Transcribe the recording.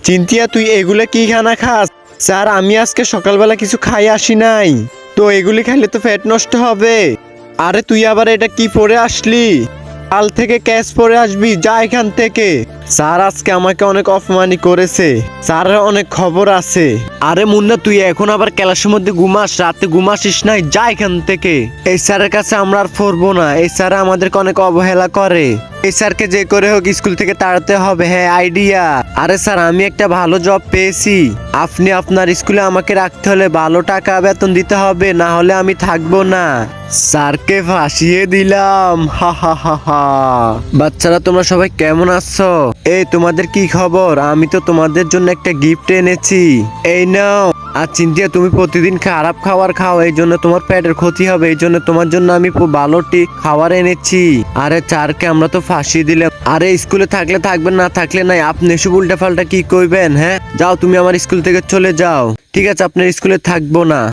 চিন্তিয়া তুই এগুলো কি খানা খাস? স্যার আমি আজকে সকালবেলা কিছু খাই আসি নাই, তো এগুলি খাইলে তো পেট নষ্ট হবে। আরে তুই আবার এটা কি পরে আসলি? কাল থেকে ক্যাশ পরে আসবি, যা এখান থেকে। স্যার আজকে আমাকে অনেক অপমানি করেছে, স্যারের অনেক খবর আছে। আরে মুন্না তুই এখন আবার ক্লাসের মধ্যে ঘুমাস, রাতে ঘুমাসিস নাই, যা এখান থেকে। এই স্যারের কাছে আমরা আর পড়বো না, এই স্যার আমাদেরকে অনেক অবহেলা করে। এই স্যারকে যে করে হোক স্কুল থেকে তাড়াতে হবে। হ্যাঁ আইডিয়া। আরে স্যার আমি একটা ভালো জব পেয়েছি, আপনি আপনার স্কুলে আমাকে রাখতে হলে ভালো টাকা বেতন দিতে হবে, না হলে আমি থাকবো না। স্যারকে ফাঁসিয়ে দিলাম, হা হা হা হা। বাচ্চারা তোমরা সবাই কেমন আছো? এই তোমাদের কি খবর? আমি তো তোমাদের জন্য একটা গিফট এনেছি, এই নাও। আর চিন্তিয়া তুমি প্রতিদিন খারাপ খাবার খাও, এই জন্য তোমার পেটের ক্ষতি হবে, এই জন্য তোমার জন্য আমি ভালোটি খাবার এনেছি। আরে স্যারকে আমরা তো ফাঁসিয়ে দিলাম। আরে স্কুলে থাকলে থাকবেন, না থাকলে নাই, আপনি এসব উল্টা পাল্টা কি কইবেন? হ্যাঁ যাও তুমি আমার স্কুল থেকে চলে যাও। ঠিক আছে আপনার স্কুলে থাকবো না।